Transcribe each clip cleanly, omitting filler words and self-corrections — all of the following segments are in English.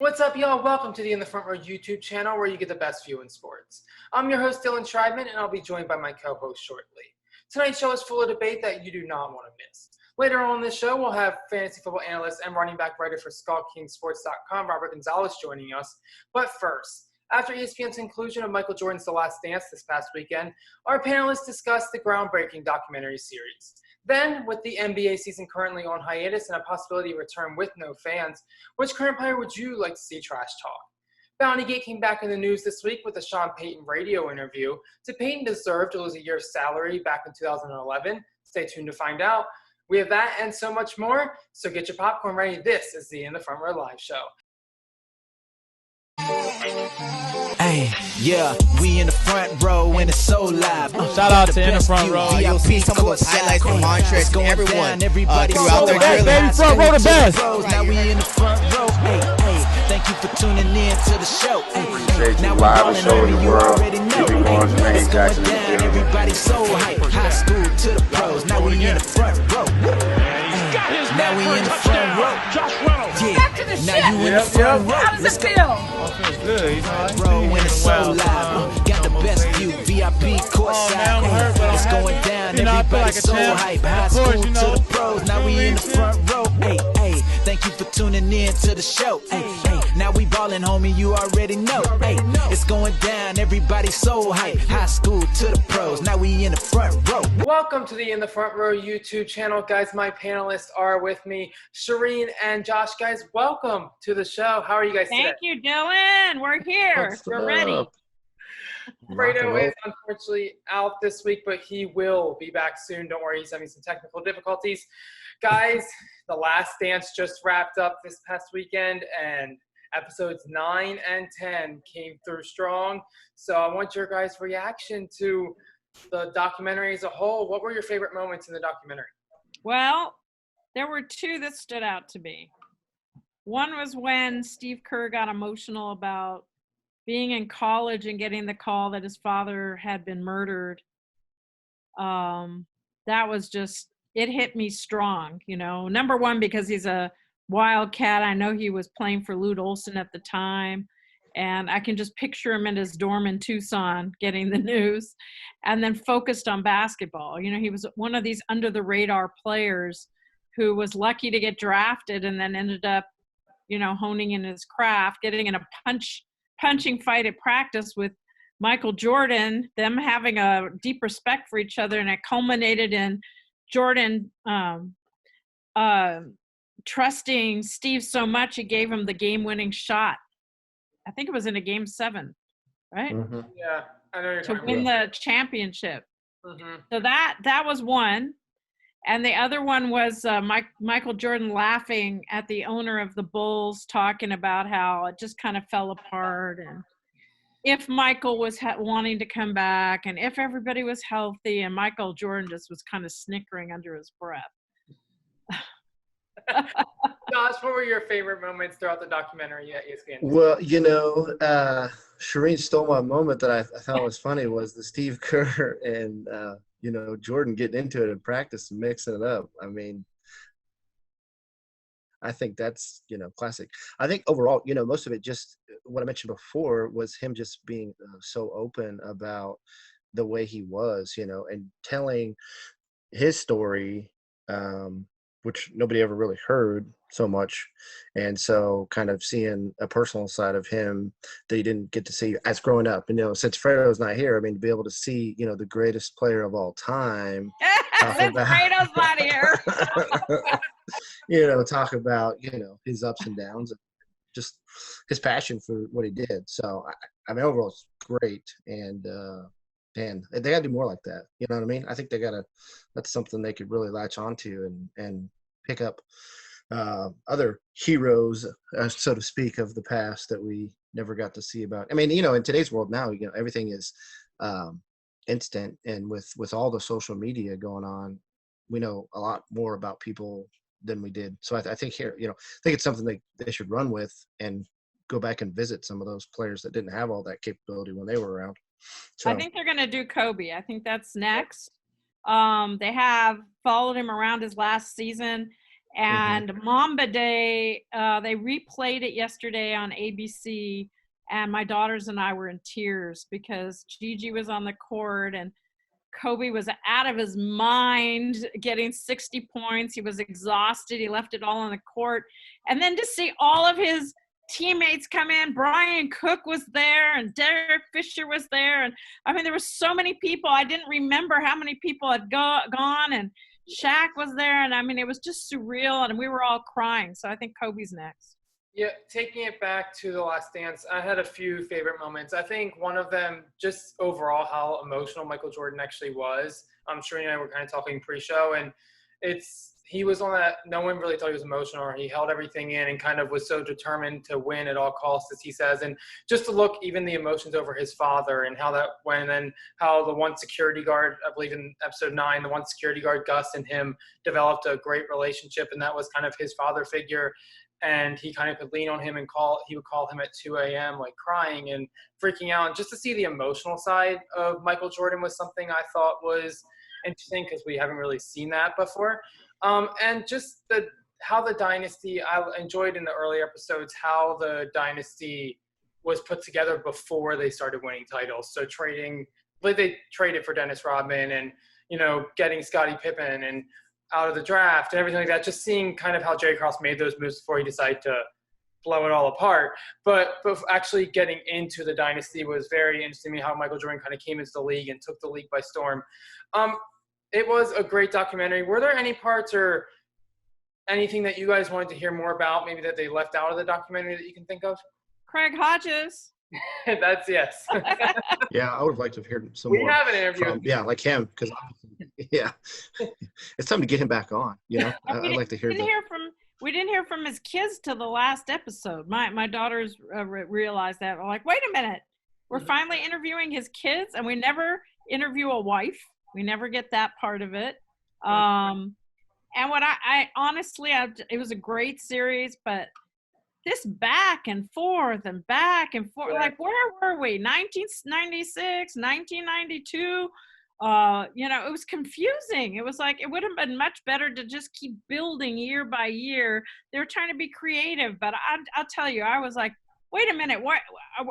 What's up, y'all? Welcome to the In the Front Row YouTube channel where you get the best view in sports. I'm your host, Schreibman, and I'll be joined by my co-host shortly. Tonight's show is full of debate that you do not want to miss. Later on in this show, we'll have fantasy football analyst and running back writer for SkullKingSports.com, Robert Gonzales, joining us. But first, after ESPN's inclusion of Michael Jordan's The Last Dance this past weekend, our panelists discussed the groundbreaking documentary series. Then, with the NBA season currently on hiatus and a possibility of return with no fans, which current player would you like to see trash talk? Bountygate came back in the news this week with a Sean Payton radio interview. Did Payton deserve to lose a year's salary back in 2011? Stay tuned to find out. We have that and so much more, so get your popcorn ready. This is the In the Front Row Live Show. Hey, yeah, we in the front row and it's so live. Shout out to In the Front Row. You'll see some of those highlights from Montrez and everyone throughout their Hey, drilling. baby, front row the best. Now we in the front row. Hey, hey, thank you for tuning in to the show. Appreciate Now you we live ballin' and showing on the you world. already know. Keep it going, Hey, Jermaine it's going Jackson. down, everybody so hype. High school to the pros. Now we in the front row. Now we in the front row. Yeah, Back to the ship. now you in the front row. How does Let's it go. feel? Feels good. He's all right. Bro, when it's so live, got the best view, VIP courtside. man, I'm hurt, but I'm It's happy. going down, You know, I feel everybody like a so champ. hype. High Of school course, you to know. the pros, now we in the front row. Hey, hey, thank you for tuning in to the show. Hey, hey, now we ballin', homie, you already know. Hey, it's going down, everybody so hype. High school to the pros, now we in the front row. Welcome to the In the Front Row YouTube channel. Guys, my panelists are with me, Shereen and Josh. Guys, welcome to the show. How are you guys today? Thank you, Dylan. We're here. We're ready. Fredo is unfortunately out this week, but he will be back soon. Don't worry, he's having some technical difficulties. Guys, The Last Dance just wrapped up this past weekend, and episodes 9 and 10 came through strong. So I want your guys' reaction to the documentary as a whole. What were your favorite moments in the documentary? Well, there were two that stood out to me. One was when Steve Kerr got emotional about being in college and getting the call that his father had been murdered. That was just, it hit me strong, you know. Number one, because he's a Wildcat. I know he was playing for Lute Olson at the time. And I can just picture him in his dorm in Tucson getting the news and then focused on basketball. You know, he was one of these under the radar players who was lucky to get drafted and then ended up, you know, honing in his craft, getting in a punching fight at practice with Michael Jordan, them having a deep respect for each other, and it culminated in Jordan trusting Steve so much he gave him the game-winning shot. I think it was in a game 7, right? Mm-hmm. Yeah, I know you're To talking win about. the championship. Mm-hmm. So that was one. And the other one was Michael Jordan laughing at the owner of the Bulls, talking about how it just kind of fell apart, and if Michael was wanting to come back, and if everybody was healthy, and Michael Jordan just was kind of snickering under his breath. Josh, what were your favorite moments throughout the documentary at ESPN? Well, Shereen stole my moment that I thought was funny was the Steve Kerr and, Jordan getting into it in practice and mixing it up. I mean, I think that's, classic. I think overall, most of it just what I mentioned before was him just being so open about the way he was, and telling his story, which nobody ever really heard so much. And so kind of seeing a personal side of him that you didn't get to see as growing up. Since Fredo's not here, I mean, to be able to see, the greatest player of all time. Since Fredo's not here. Talk about, his ups and downs, and just his passion for what he did. So, I mean, overall, it's great. And, man, they got to do more like that. You know what I mean? I think that's something they could really latch onto and pick up other heroes, so to speak, of the past that we never got to see about. I mean, in today's world now, everything is instant. And with all the social media going on, we know a lot more about people than we did. So I think here, I think it's something they should run with and go back and visit some of those players that didn't have all that capability when they were around. So I think they're going to do Kobe. I think that's next. They have followed him around his last season, And Mamba Day, they replayed it yesterday on ABC, and my daughters and I were in tears because Gigi was on the court and Kobe was out of his mind getting 60 points. He was exhausted. He left it all on the court. And then to see all of his teammates come in, Brian Cook was there and Derek Fisher was there. And I mean, there were so many people. I didn't remember how many people had gone, and Shaq was there. And I mean, it was just surreal, and we were all crying. So I think Kobe's next. Yeah, taking it back to The Last Dance, I had a few favorite moments. I think one of them, just overall how emotional Michael Jordan actually was. Shereen and I were kind of talking pre-show, and he was on that, no one really thought he was emotional, or he held everything in and kind of was so determined to win at all costs, as he says. And just to look, even the emotions over his father and how that went, and how the one security guard, I believe in episode 9, the one security guard, Gus, and him developed a great relationship, and that was kind of his father figure. And he kind of could lean on him and he would call him at 2 a.m. like crying and freaking out. And just to see the emotional side of Michael Jordan was something I thought was interesting, because we haven't really seen that before. And just how the dynasty, I enjoyed in the early episodes how the dynasty was put together before they started winning titles. So they traded for Dennis Rodman and, getting Scottie Pippen and out of the draft and everything like that, just seeing kind of how Jerry Krause made those moves before he decided to blow it all apart. But actually getting into the dynasty was very interesting to me, how Michael Jordan kind of came into the league and took the league by storm. It was a great documentary. Were there any parts or anything that you guys wanted to hear more about, maybe that they left out of the documentary that you can think of? Craig Hodges. That's yes. Yeah, I would have liked to have heard some more. We have an interview. Like him, because it's time to get him back on. I'd like to hear that. We didn't hear from his kids till the last episode. My daughters realized that. We're like, wait a minute, we're finally interviewing his kids, and we never interview a wife. We never get that part of it. And what I honestly, it was a great series, but this back and forth, like, where were we? 1996, 1992. It was confusing. It was like, it would have been much better to just keep building year by year. They were trying to be creative, but I'll tell you, I was like, wait a minute, what?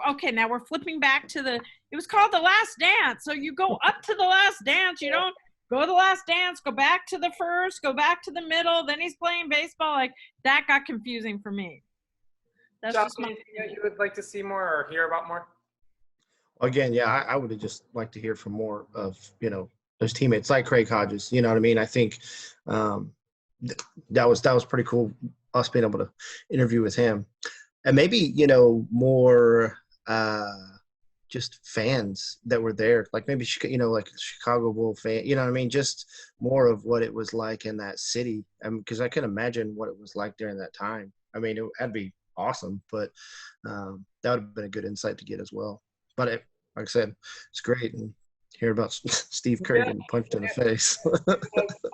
Okay, now we're flipping back to it was called The Last Dance. So you go up to the last dance. You don't go to the last dance, go back to the first, go back to the middle. Then he's playing baseball. Like, that got confusing for me. That's Josh, just my anything that you would like to see more or hear about more? Again, yeah, I would have just liked to hear from more of, those teammates like Craig Hodges. You know what I mean? I think that was pretty cool, us being able to interview with him. And maybe, more just fans that were there, like maybe, like Chicago Bull fan, you know what I mean? Just more of what it was like in that city. Because I can imagine what it was like during that time. I mean, that'd be awesome, but that would have been a good insight to get as well. But like I said, it's great, and hear about Steve Kerr getting punched in the face.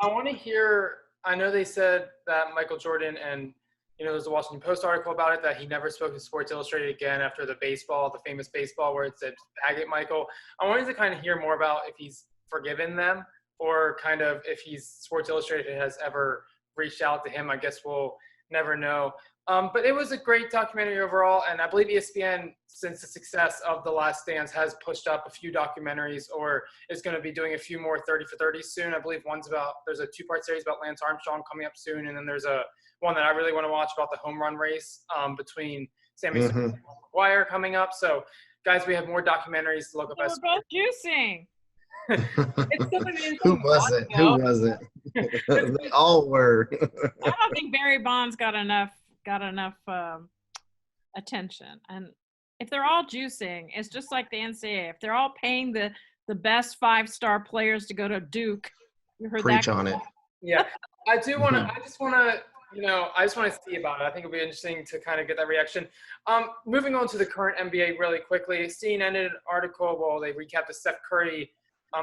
I want to hear. I know they said that Michael Jordan, and there's a Washington Post article about it, that he never spoke to Sports Illustrated again after the famous baseball, where it said "Bag it, Michael." I wanted to kind of hear more about if he's forgiven them, or kind of if Sports Illustrated has ever reached out to him. I guess we'll never know. But it was a great documentary overall, and I believe ESPN, since the success of The Last Dance, has pushed up a few documentaries, or is going to be doing a few more 30 for 30 soon. I believe there's a 2-part series about Lance Armstrong coming up soon, and then there's one that I really want to watch about the home run race between Sammy Sosa and McGwire coming up. So, guys, we have more documentaries to look up. We're both juicing. Who wasn't? They all were. I don't think Barry Bonds got enough attention. And if they're all juicing, it's just like the NCAA. If they're all paying the best 5-star players to go to Duke, you heard preach that on it. Yeah, I do want to. I just want to see about it. I think it'll be interesting to kind of get that reaction. Moving on to the current NBA really quickly. CNN ended an article. Well, they recapped the Steph Curry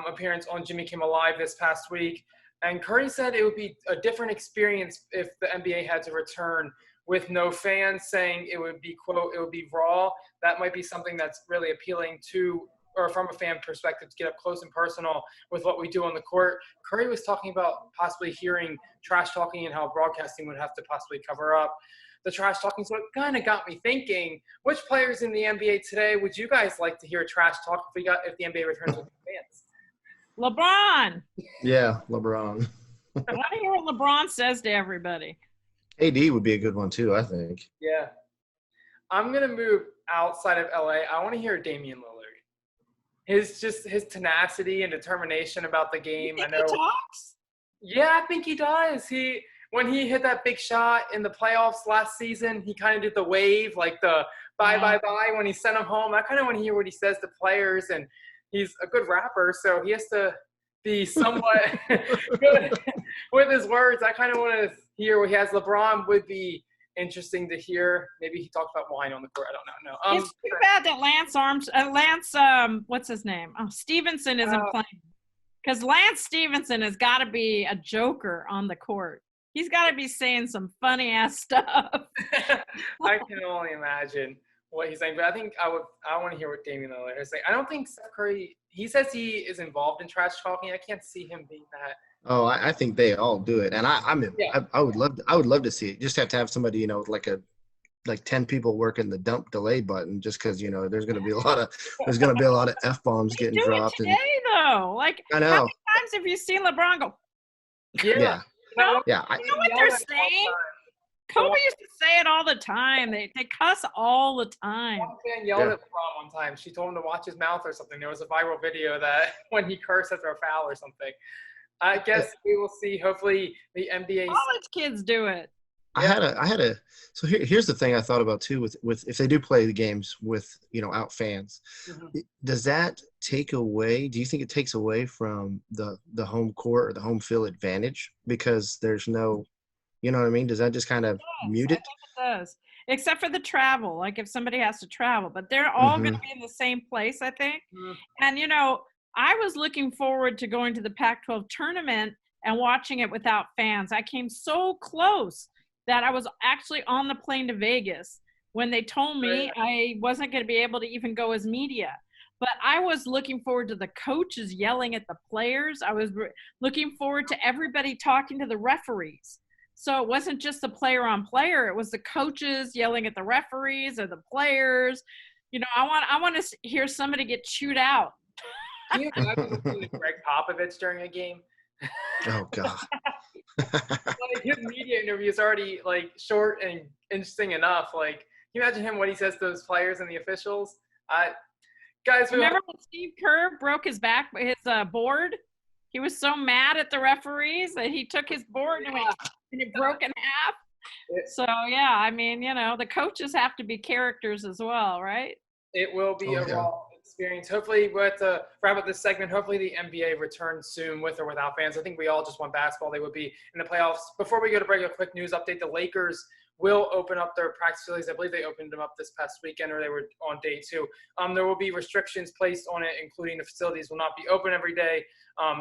appearance on Jimmy Kimmel Live this past week. And Curry said it would be a different experience if the NBA had to return with no fans, saying it would be, quote, it would be raw. That might be something that's really appealing to or from a fan perspective, to get up close and personal with what we do on the court. Curry was talking about possibly hearing trash talking and how broadcasting would have to possibly cover up the trash talking. So it kind of got me thinking, which players in the NBA today would you guys like to hear trash talk if the NBA returns with fans? LeBron. Yeah, LeBron. I want to hear what LeBron says to everybody. AD would be a good one too, I think. Yeah. I'm going to move outside of LA. I want to hear Damian Lillard. His tenacity and determination about the game. You think I know. he talks? Yeah, I think he does. When he hit that big shot in the playoffs last season, he kind of did the wave, like the bye when he sent him home. I kind of want to hear what he says to players, and he's a good rapper, so he has to be somewhat good with his words. I kind of want to hear what he has. LeBron would be interesting to hear. Maybe he talked about wine on the court. I don't know. It's too bad that what's his name? Stevenson isn't playing. Because Lance Stevenson has got to be a joker on the court. He's got to be saying some funny-ass stuff. I can only imagine what he's saying. But I think I want to hear what Damian Lillard is saying. I don't think Steph Curry – he says he is involved in trash talking. I can't see him being that. Oh, I think they all do it, and I would love to see it. Just have to have somebody, like 10 people working the dump delay button, just because there's going to be a lot of F-bombs getting dropped. Today, though, like I know. How many times have you seen LeBron go? Yeah. You know what they're saying? Kobe used to say it all the time. They cuss all the time. One fan yelled at LeBron one time. She told him to watch his mouth or something. There was a viral video that when he cursed after a foul or something. I guess we will see. Hopefully, the NBA. College kids do it. So here's the thing I thought about too with if they do play the games with out fans, does that take away? Do you think it takes away from the home court or the home field advantage because there's no, you know what I mean? Does that just kind of mute it? I think it does, except for the travel. Like if somebody has to travel, but they're all going to be in the same place, I think. And I was looking forward to going to the Pac-12 tournament and watching it without fans. I came so close that I was actually on the plane to Vegas when they told me I wasn't going to be able to even go as media. But I was looking forward to the coaches yelling at the players. I was looking forward to everybody talking to the referees. So it wasn't just the player on player. It was the coaches yelling at the referees or the players. I want to hear somebody get chewed out. Can you imagine listening to Greg Popovich during a game? Oh, God. Like his media interview is already like short and interesting enough. Like, can you imagine him what he says to those players and the officials? Guys, remember when Steve Kerr broke his board? He was so mad at the referees that he took his board and it broke in half. So yeah, I mean, the coaches have to be characters as well, right? It will be a raw experience. Hopefully, we'll have to wrap up this segment. Hopefully, the NBA returns soon with or without fans. I think we all just want basketball. They would be in the playoffs. Before we go to break, a quick news update. The Lakers will open up their practice facilities. I believe they opened them up this past weekend, or they were on day 2. There will be restrictions placed on it, including the facilities will not be open every day.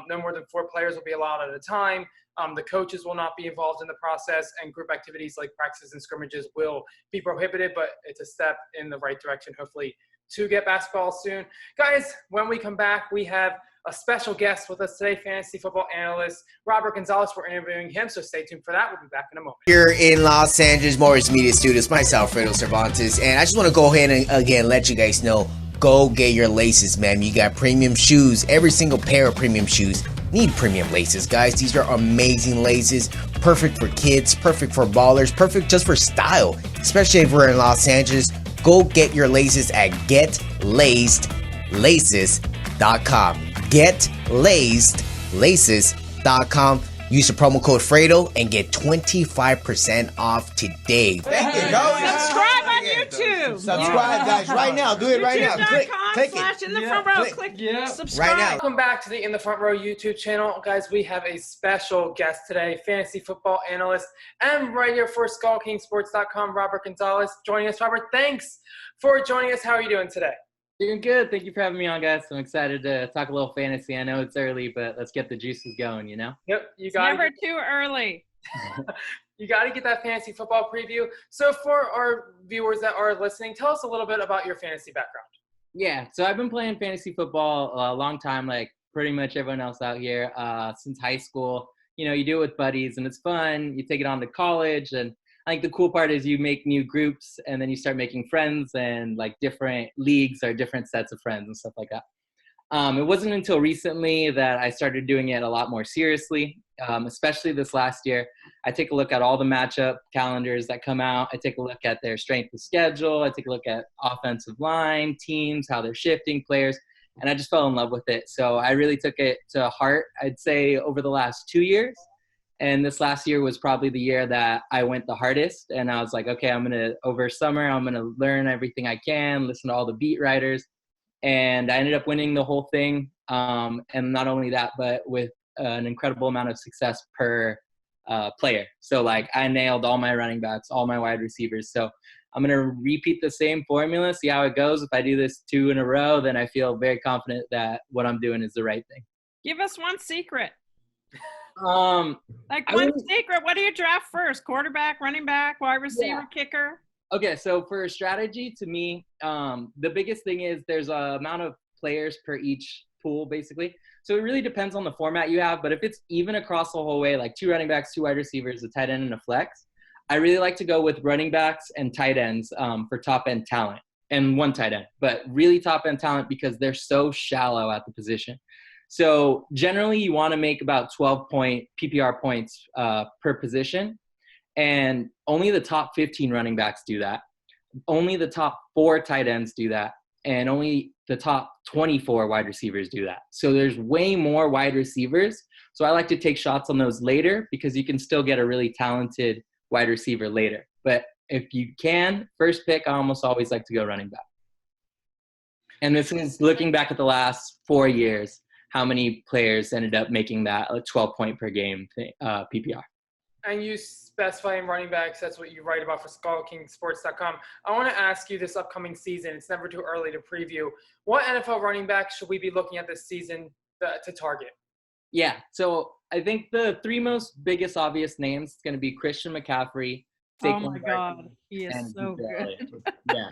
No more than 4 players will be allowed at a time. The coaches will not be involved in the process, and group activities like practices and scrimmages will be prohibited, but it's a step in the right direction, hopefully, to get basketball soon. Guys, when we come back, we have a special guest with us today, fantasy football analyst Robert Gonzales. We're interviewing him, so stay tuned for that. We'll be back in a moment. Here in Los Angeles Morris Media Studios, myself, Fredo Cervantes, and I just want to go ahead and again let you guys know, go get your laces, man. You got premium shoes. Every single pair of premium shoes need premium laces, guys. These are amazing laces, perfect for kids, perfect for ballers, perfect just for style, especially if we're in Los Angeles. Go get your laces at GetLacedLaces.com. GetLacedLaces.com. Use the promo code Fredo and get 25% off today. Thank you, go. Subscribe on YouTube. Subscribe, guys, right now. Do it right now. Click YouTube.com/in the front row. Click subscribe. Right now. Welcome back to the In the Front Row YouTube channel. Guys, we have a special guest today, fantasy football analyst and writer for SkullKingSports.com, Robert Gonzales, joining us. Robert, thanks for joining us. How are you doing today? Doing good. Thank you for having me on, guys. I'm excited to talk a little fantasy. I know it's early, but let's get the juices going, Yep, It's never too early. You got to get that fantasy football preview. So for our viewers that are listening, tell us a little bit about your fantasy background. Yeah, so I've been playing fantasy football a long time, like pretty much everyone else out here, since high school. You know, you do it with buddies and it's fun. You take it on to college, and I think the cool part is you make new groups and then you start making friends, and like different leagues are different sets of friends and stuff like that. It wasn't until recently that I started doing it a lot more seriously, especially this last year. I take a look at all the matchup calendars that come out. I take a look at their strength of schedule. I take a look at offensive line, teams, how they're shifting players, and I just fell in love with it. So I really took it to heart, I'd say, over the last 2 years. And this last year was probably the year that I went the hardest. And I was like, okay, over summer, I'm going to learn everything I can, listen to all the beat writers. And I ended up winning the whole thing. And not only that, but with an incredible amount of success per player. So like I nailed all my running backs, all my wide receivers. So I'm going to repeat the same formula, see how it goes. If I do this 2 in a row, then I feel very confident that what I'm doing is the right thing. Give us one secret. Like one secret. What do you draft first? Quarterback, running back, wide receiver, kicker? Okay, so for strategy, to me, the biggest thing is there's a amount of players per each pool, basically. So it really depends on the format you have. But if it's even across the whole way, like 2 running backs, 2 wide receivers, a tight end, and a flex, I really like to go with running backs and tight ends for top-end talent, and 1 tight end. But really top-end talent because they're so shallow at the position. So generally, you want to make about 12-point PPR points per position. And only the top 15 running backs do that. Only the top 4 tight ends do that. And only the top 24 wide receivers do that. So there's way more wide receivers. So I like to take shots on those later because you can still get a really talented wide receiver later. But if you can, first pick, I almost always like to go running back. And this is looking back at the last 4 years, how many players ended up making that 12-point per game PPR. And you specify in running backs, that's what you write about for SkullKingSports.com. I want to ask you this upcoming season, it's never too early to preview, what NFL running back should we be looking at this season to target? Yeah, so I think the 3 most biggest obvious names is going to be Christian McCaffrey. Oh my God, he is so good. Yeah,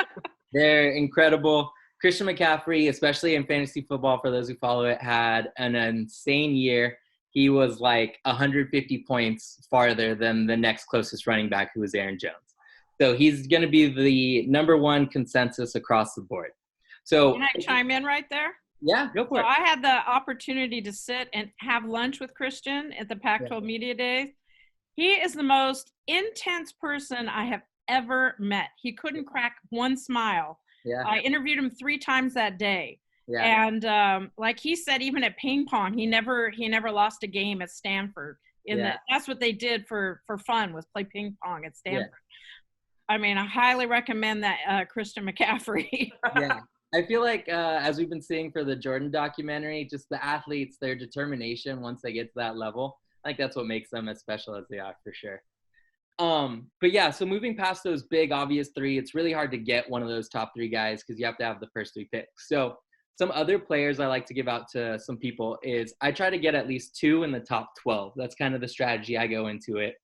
they're incredible. Christian McCaffrey, especially in fantasy football, for those who follow it, had an insane year. He was like 150 points farther than the next closest running back, who was Aaron Jones. So he's going to be the #1 consensus across the board. So can I chime in right there? Yeah, go for it. I had the opportunity to sit and have lunch with Christian at the Pac-12 Media Days. He is the most intense person I have ever met. He couldn't crack one smile. Yeah. I interviewed him 3 times that day. Yeah. And like he said, even at ping pong, he never lost a game at Stanford. That's what they did for fun, was play ping pong at Stanford. Yeah. I mean, I highly recommend that Christian McCaffrey. Yeah. I feel like as we've been seeing for the Jordan documentary, just the athletes, their determination once they get to that level, I think that's what makes them as special as they are, for sure. But yeah, so moving past those big obvious 3, it's really hard to get one of those top 3 guys because you have to have the first 3 picks. So some other players I like to give out to some people is I try to get at least 2 in the top 12. That's kind of the strategy I go into it.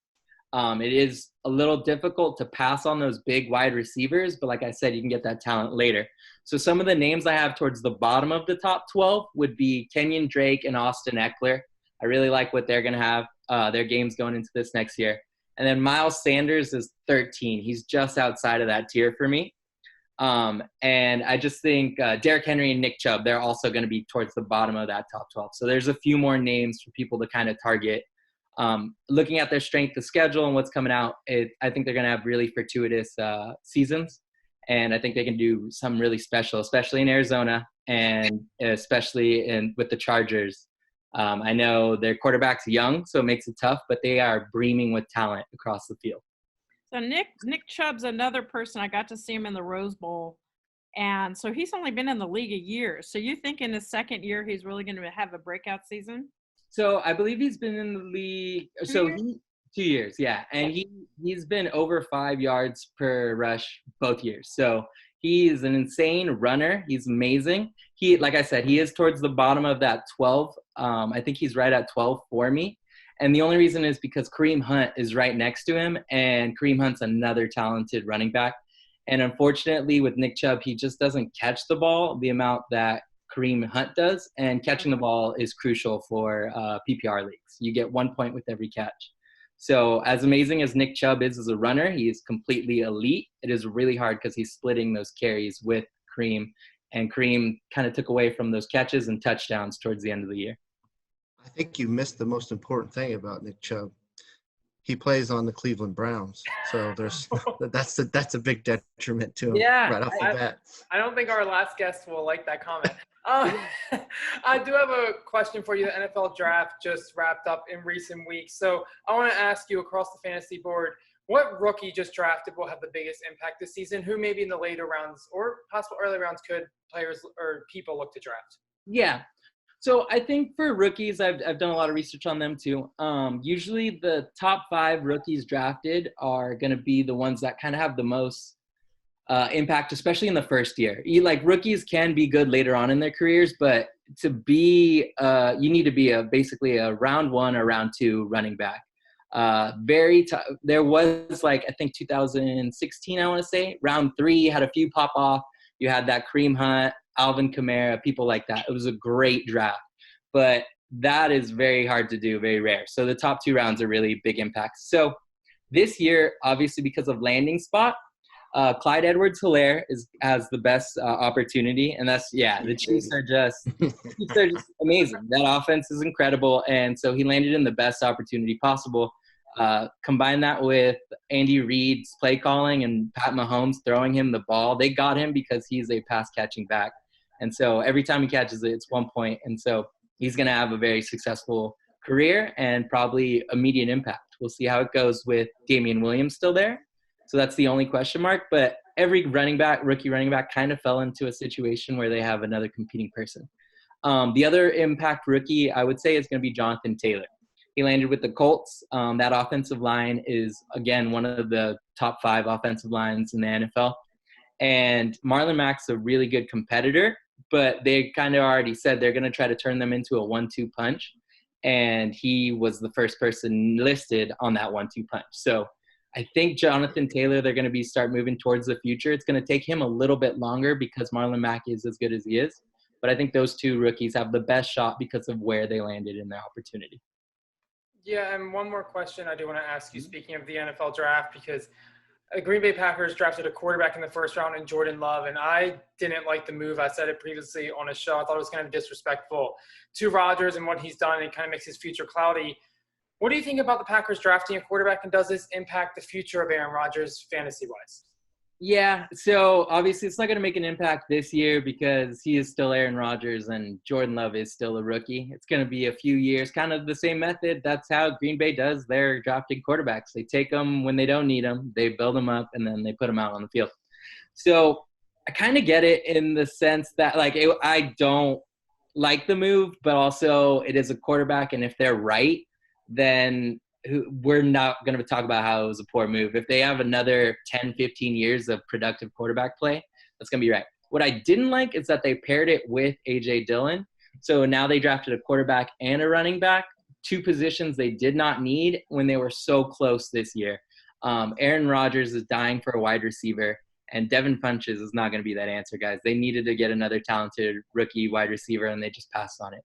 It is a little difficult to pass on those big wide receivers, but like I said, you can get that talent later. So some of the names I have towards the bottom of the top 12 would be Kenyon Drake and Austin Eckler. I really like what they're going to have, their games going into this next year. And then Miles Sanders is 13. He's just outside of that tier for me. And I just think Derrick Henry and Nick Chubb, they're also going to be towards the bottom of that top 12. So there's a few more names for people to kind of target. Looking at their strength of schedule and what's coming out, I think they're going to have really fortuitous seasons. And I think they can do something really special, especially in Arizona and especially with the Chargers. I know their quarterback's young, so it makes it tough, but they are breaming with talent across the field. So Nick Chubb's another person. I got to see him in the Rose Bowl. And so he's only been in the league a year. So you think in his second year he's really going to have a breakout season? So I believe he's been in the league. 2 years, yeah. And he's been over 5 yards per rush both years. So he is an insane runner. He's amazing. Like I said, he is towards the bottom of that 12. I think he's right at 12 for me. And the only reason is because Kareem Hunt is right next to him, and Kareem Hunt's another talented running back. And unfortunately, with Nick Chubb, he just doesn't catch the ball the amount that Kareem Hunt does. And catching the ball is crucial for PPR leagues. You get 1 point with every catch. So as amazing as Nick Chubb is as a runner, he is completely elite. It is really hard because he's splitting those carries with Kareem. And Kareem kind of took away from those catches and touchdowns towards the end of the year. I think you missed the most important thing about Nick Chubb. He plays on the Cleveland Browns, so that's a big detriment to him right off the bat. I don't think our last guest will like that comment. I do have a question for you. The NFL draft just wrapped up in recent weeks, so I want to ask you across the fantasy board, what rookie just drafted will have the biggest impact this season? Who maybe in the later rounds or possible early rounds could players or people look to draft? Yeah. So I think for rookies, I've done a lot of research on them too. Usually the top 5 rookies drafted are going to be the ones that kind of have the most impact, especially in the first year. Rookies can be good later on in their careers, but to be, you need to be basically a round 1 or round 2 running back. There was I think 2016, I want to say, round 3 had a few pop off. You had that Kareem Hunt, Alvin Kamara, people like that. It was a great draft, but that is very hard to do, very rare. So the top 2 rounds are really big impacts. So this year, obviously because of landing spot, Clyde Edwards-Helaire has the best opportunity, and that's the Chiefs are just amazing. That offense is incredible, and so he landed in the best opportunity possible. Combine that with Andy Reid's play calling and Pat Mahomes throwing him the ball. They got him because he's a pass catching back. And so every time he catches it, it's 1 point. And so he's going to have a very successful career and probably immediate impact. We'll see how it goes with Damian Williams still there. So that's the only question mark. But every rookie running back kind of fell into a situation where they have another competing person. The other impact rookie, I would say, is going to be Jonathan Taylor. He landed with the Colts. That offensive line is, again, one of the top 5 offensive lines in the NFL. And Marlon Mack's a really good competitor, but they kind of already said they're going to try to turn them into a 1-2 punch. And he was the first person listed on that 1-2 punch. So I think Jonathan Taylor, they're going to start moving towards the future. It's going to take him a little bit longer because Marlon Mack is as good as he is. But I think those 2 rookies have the best shot because of where they landed in their opportunity. Yeah, and one more question I do want to ask you, speaking of the NFL draft, because Green Bay Packers drafted a quarterback in the first round in Jordan Love, and I didn't like the move. I said it previously on a show. I thought it was kind of disrespectful to Rodgers and what he's done, and it kind of makes his future cloudy. What do you think about the Packers drafting a quarterback, and does this impact the future of Aaron Rodgers fantasy-wise? Yeah, so obviously it's not going to make an impact this year because he is still Aaron Rodgers and Jordan Love is still a rookie. It's going to be a few years, kind of the same method. That's how Green Bay does their drafting quarterbacks. They take them when they don't need them, they build them up, and then they put them out on the field. So I kind of get it in the sense that, I don't like the move, but also it is a quarterback, and if they're right, then we're not going to talk about how it was a poor move. If they have another 10, 15 years of productive quarterback play, that's going to be right. What I didn't like is that they paired it with A.J. Dillon. So now they drafted a quarterback and a running back, 2 positions they did not need when they were so close this year. Aaron Rodgers is dying for a wide receiver, and Devin Funchess is not going to be that answer, guys. They needed to get another talented rookie wide receiver, and they just passed on it.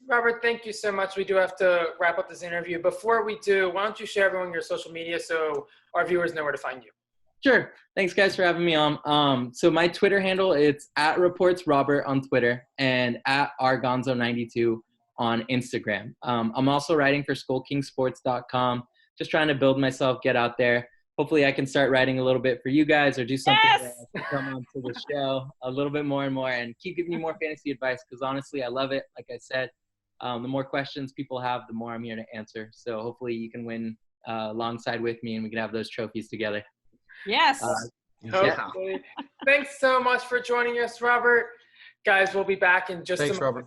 Robert, thank you so much. We do have to wrap up this interview. Before we do, why don't you share everyone your social media so our viewers know where to find you? Sure. Thanks, guys, for having me on. So my Twitter handle, it's @ReportsRobert on Twitter and @rgonzo92 on Instagram. I'm also writing for SkullKingSports.com, just trying to build myself, get out there. Hopefully I can start writing a little bit for you guys or do something to come on to the show a little bit more and more and keep giving you more fantasy advice because honestly, I love it. Like I said, the more questions people have, the more I'm here to answer. So hopefully you can win alongside with me and we can have those trophies together. Yes. Hopefully. Thanks so much for joining us, Robert. Guys, we'll be back in just a moment. Robert.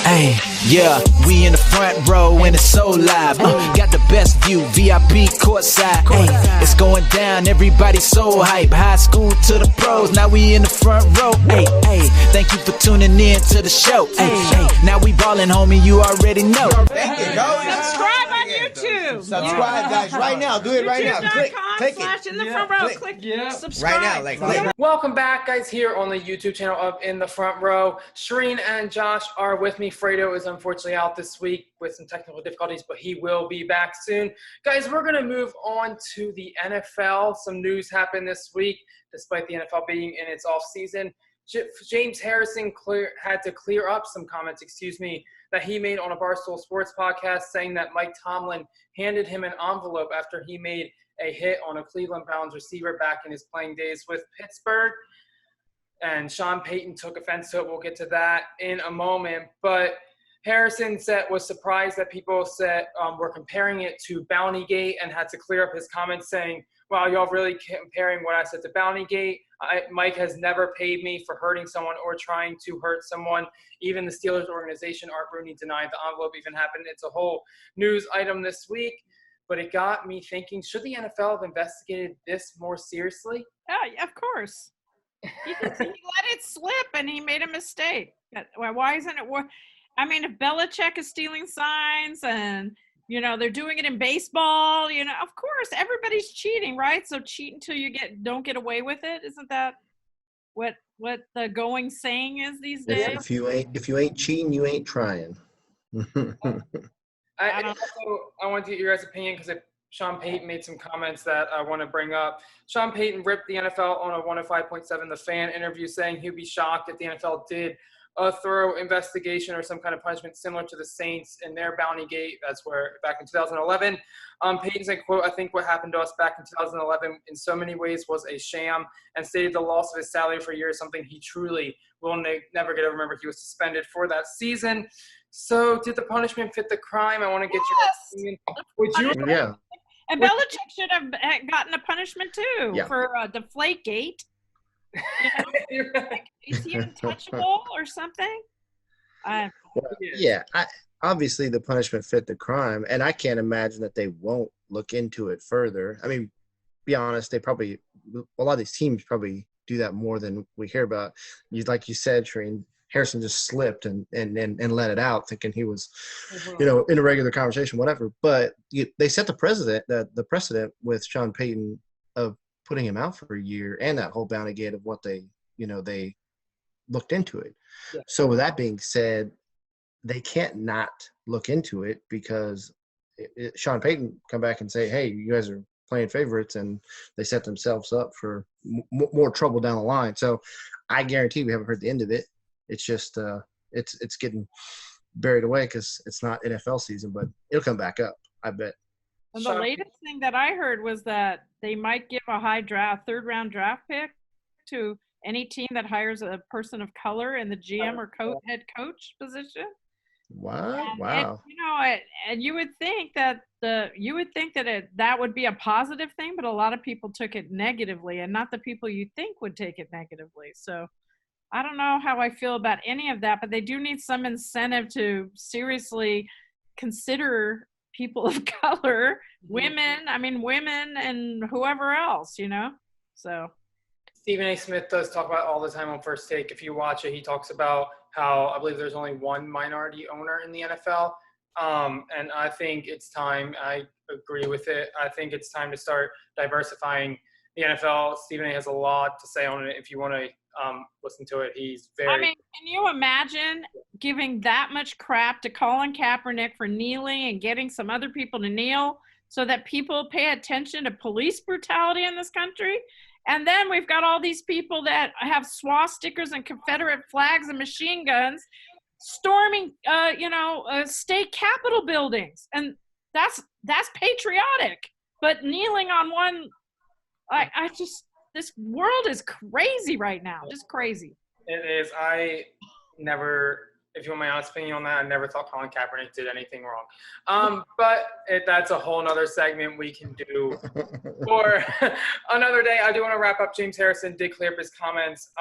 Hey, yeah, we in the front row and it's so live. Got the best view, VIP courtside. Hey, it's going down, everybody so hype. High school to the pros, now we in the front row. Hey, thank you for tuning in to the show. Hey, now we ballin', homie, you already know. Thank you, Subscribe on YouTube. YouTube. Subscribe, guys, right now. Do it right now. Click it. YouTube.com/in-the-front-row. Click subscribe. Right now, click. Welcome back, guys, here on the YouTube channel of In the Front Row. Shereen and Josh are with me. Fredo is unfortunately out this week with some technical difficulties, but he will be back soon. Guys, we're going to move on to the NFL. Some news happened this week, despite the NFL being in its off-season. James Harrison had to clear up some comments, that he made on a Barstool Sports podcast, saying that Mike Tomlin handed him an envelope after he made a hit on a Cleveland Browns receiver back in his playing days with Pittsburgh. And Sean Payton took offense to it. We'll get to that in a moment. But Harrison was surprised that people were comparing it to Bountygate and had to clear up his comments saying, wow, y'all really comparing what I said to Bountygate. Mike has never paid me for hurting someone or trying to hurt someone. Even the Steelers organization, Art Rooney, denied the envelope even happened. It's a whole news item this week. But it got me thinking, should the NFL have investigated this more seriously? Yeah, of course. He let it slip and he made a mistake. Why isn't it worth? I mean, if Belichick is stealing signs and, they're doing it in baseball, of course, everybody's cheating, right? So cheat until you don't get away with it. Isn't that what the going saying is these days? If you ain't cheating, you ain't trying. I want to get your guys' opinion because Sean Payton made some comments that I want to bring up. Sean Payton ripped the NFL on a 105.7 The Fan interview, saying he'd be shocked if the NFL did a thorough investigation or some kind of punishment similar to the Saints in their Bountygate. That's where back in 2011. Payton said, quote, I think what happened to us back in 2011 in so many ways was a sham, and stated the loss of his salary for a year is something he truly will never get over. Remember, he was suspended for that season. So did the punishment fit the crime? I want to get your opinion. Would you? Yeah. And Belichick should have gotten a punishment too for Deflategate. Is he untouchable or something? Obviously the punishment fit the crime, and I can't imagine that they won't look into it further. I mean, be honest, a lot of these teams probably do that more than we hear about. Like you said, Shereen, Harrison just slipped and let it out, thinking he was, in a regular conversation, whatever. But they set the precedent with Sean Payton of putting him out for a year, and that whole Bountygate of what they looked into it. Yeah. So with that being said, they can't not look into it because Sean Payton come back and say, hey, you guys are playing favorites, and they set themselves up for more trouble down the line. So I guarantee we haven't heard the end of it. It's just it's getting buried away because it's not NFL season, but it'll come back up, I bet. And the latest thing that I heard was that they might give a high third-round draft pick to any team that hires a person of color in the GM or head coach position. Wow. And you would think that that would be a positive thing, but a lot of people took it negatively, and not the people you think would take it negatively. So I don't know how I feel about any of that, but they do need some incentive to seriously consider people of color, women and whoever else, so. Stephen A. Smith does talk about it all the time on First Take. If you watch it, he talks about how I believe there's only one minority owner in the NFL. And I think it's time, I agree with it. I think it's time to start diversifying the NFL. Stephen A. has a lot to say on it. If you want to listen to it, he's very. I mean, can you imagine giving that much crap to Colin Kaepernick for kneeling and getting some other people to kneel so that people pay attention to police brutality in this country? And then we've got all these people that have swastikas and Confederate flags and machine guns storming, state capitol buildings, and that's patriotic. But kneeling on one, this world is crazy right now, just crazy. It is. I never, if you want my honest opinion on that, I never thought Colin Kaepernick did anything wrong. But that's a whole nother segment we can do for another day. I do want to wrap up. James Harrison did clear up his comments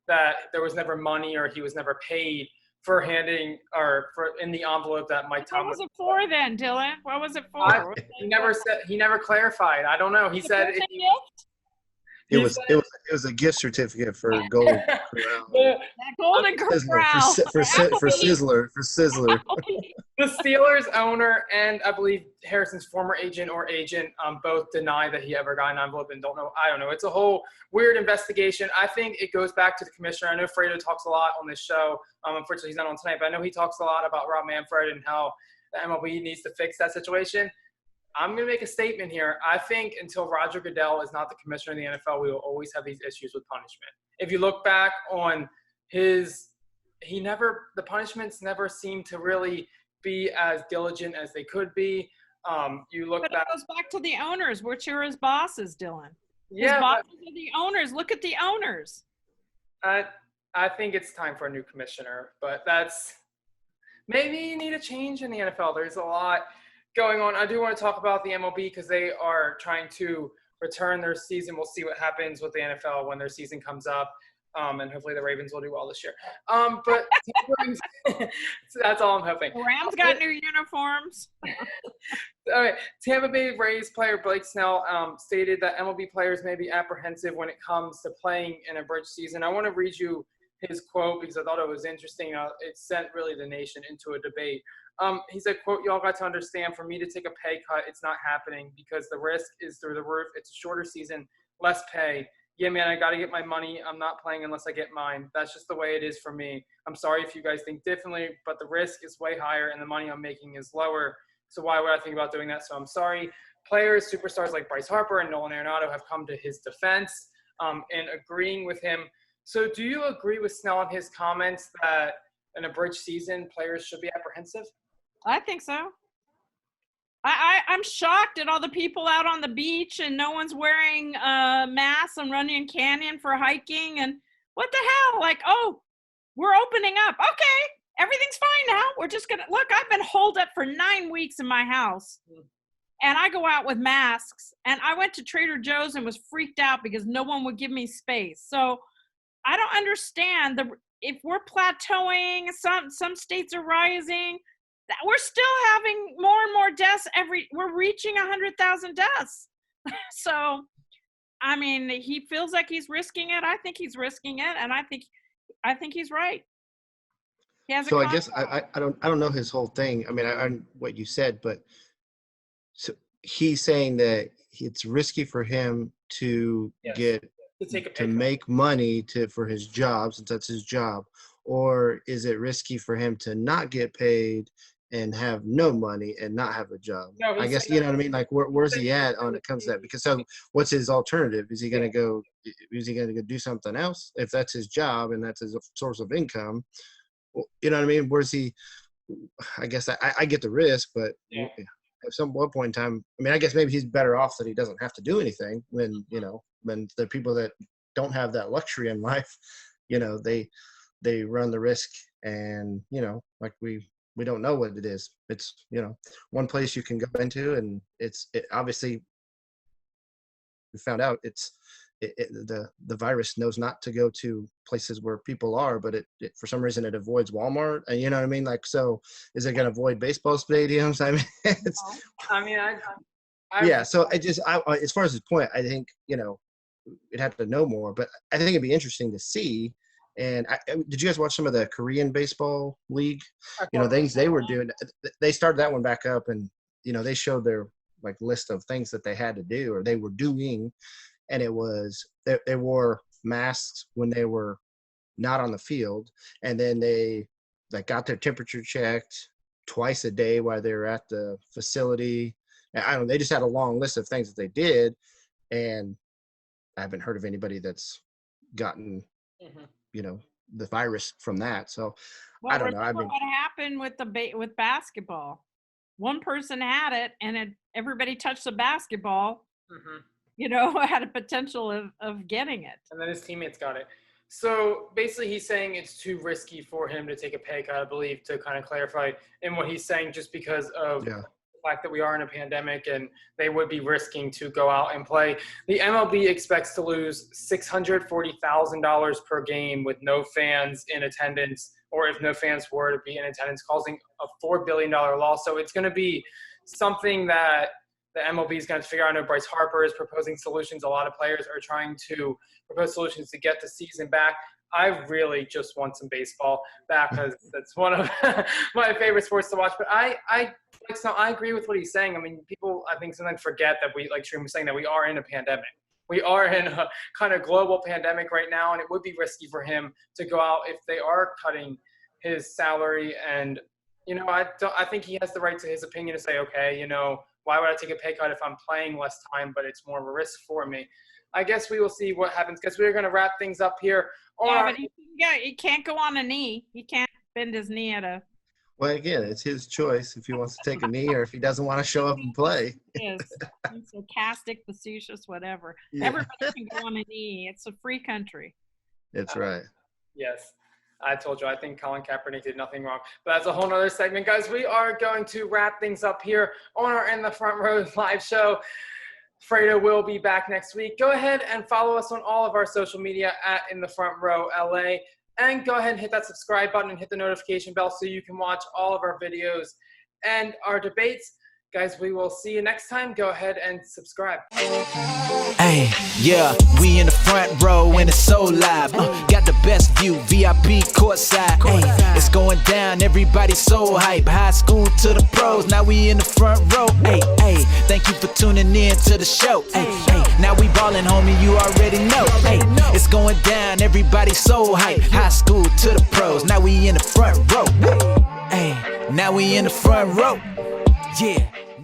that there was never money or he was never paid for handing or for in the envelope that Mike Tomlin. What was it for then, Dylan? What was it for? He never clarified. I don't know. He said it was a gift certificate for Golden Corral. Golden Corral for Sizzler. The Steelers owner and I believe Harrison's former agent both deny that he ever got an envelope and don't know. I don't know. It's a whole weird investigation. I think it goes back to the commissioner. I know Fredo talks a lot on this show. Unfortunately, he's not on tonight, but I know he talks a lot about Rob Manfred and how the MLB needs to fix that situation. I'm going to make a statement here. I think until Roger Goodell is not the commissioner in the NFL, we will always have these issues with punishment. If you look back on the punishments never seem to really be as diligent as they could be. You look but back. It goes back to the owners, which are his bosses, Dylan. Yeah, his bosses are the owners. Look at the owners. I think it's time for a new commissioner, but maybe you need a change in the NFL. There's a lot going on. I do want to talk about the MLB because they are trying to return their season. We'll see what happens with the NFL when their season comes up. And hopefully the Ravens will do well this year. But that's all I'm hoping. The Rams got new uniforms. All right. Tampa Bay Rays player Blake Snell stated that MLB players may be apprehensive when it comes to playing in a bridge season. I want to read you his quote because I thought it was interesting. It sent really the nation into a debate. He said, quote, "Y'all got to understand, for me to take a pay cut, it's not happening because the risk is through the roof. It's a shorter season, less pay. Yeah, man, I got to get my money. I'm not playing unless I get mine. That's just the way it is for me. I'm sorry if you guys think differently, but the risk is way higher and the money I'm making is lower. So why would I think about doing that? So I'm sorry." Players, superstars like Bryce Harper and Nolan Arenado have come to his defense and agreeing with him. So do you agree with Snell on his comments that in a bridge season, players should be apprehensive? I think so. I'm shocked at all the people out on the beach and no one's wearing masks and running canyon for hiking. And what the hell? Like, oh, we're opening up. Okay, everything's fine now. We're just going to – look, I've been holed up for 9 weeks in my house. And I go out with masks. And I went to Trader Joe's and was freaked out because no one would give me space. So I don't understand. If we're plateauing, some states are rising – we're still having more and more deaths we're reaching 100,000 deaths. So, I mean, he feels like he's risking it. I think he's risking it. And I think he's right. He has so I guess I don't know his whole thing. I mean, I what you said, but so he's saying that it's risky for him to to make money for his job, since that's his job, or is it risky for him to not get paid and have no money and not have a job? No, I guess, you know what I mean? Like, where's he at when it comes to that? Because so what's his alternative? Is he going to go do something else? If that's his job and that's his source of income, you know what I mean? Where's he? I guess I get the risk, but at one point in time, I mean, I guess maybe he's better off that he doesn't have to do anything when the people that don't have that luxury in life, they run the risk and, like we don't know what it is. It's, one place you can go into, and it obviously we found out the virus knows not to go to places where people are, but it for some reason it avoids Walmart. And you know what I mean? Like, so is it going to avoid baseball stadiums? I mean, yeah. So as far as his point, I think, we'd have to know more, but I think it'd be interesting to see. And did you guys watch some of the Korean baseball league? Things they were doing. They started that one back up, and they showed their list of things that they had to do or they were doing, and it was they wore masks when they were not on the field, and then they got their temperature checked twice a day while they were at the facility. And they just had a long list of things that they did, and I haven't heard of anybody that's gotten the virus from that. So I don't know. I mean, what happened with basketball? One person had it, and everybody touched the basketball. Had a potential of getting it. And then his teammates got it. So basically, he's saying it's too risky for him to take a pay cut, I believe, to kind of clarify in what he's saying, just because of the fact that we are in a pandemic and they would be risking to go out and play. The MLB expects to lose $640,000 per game with no fans in attendance, or if no fans were to be in attendance, causing a $4 billion loss. So it's going to be something that the MLB is going to figure out. I know Bryce Harper is proposing solutions. A lot of players are trying to propose solutions to get the season back. I really just want some baseball back because that's one of my favorite sports to watch. But I agree with what he's saying. I mean, people, I think, sometimes forget that like Shereen was saying, that we are in a pandemic. We are in a kind of global pandemic right now, and it would be risky for him to go out if they are cutting his salary. And, I think he has the right to his opinion to say, okay, why would I take a pay cut if I'm playing less time, but it's more of a risk for me? I guess we will see what happens, because we're going to wrap things up here. But he can't go on a knee. He can't bend his knee at a. Well, again, it's his choice if he wants to take a knee or if he doesn't want to show up and play. He's sarcastic, facetious, whatever. Yeah. Everybody can go on a knee. It's a free country. That's right. Yes. I told you, I think Colin Kaepernick did nothing wrong. But that's a whole nother segment. Guys, we are going to wrap things up here on our In the Front Row live show. Fredo will be back next week. Go ahead and follow us on all of our social media at In the Front Row LA. And go ahead and hit that subscribe button and hit the notification bell so you can watch all of our videos and our debates. Guys, we will see you next time. Go ahead and subscribe. Hey, yeah, we in the front row and it's so live. Got the best view, VIP courtside. Hey, it's going down, everybody so hype. High school to the pros, now we in the front row. Hey, hey, thank you for tuning in to the show. Hey, hey, now we ballin', homie, you already know. Hey, it's going down, everybody so hype. High school to the pros, now we in the front row. Hey, now we in the front row. Yeah.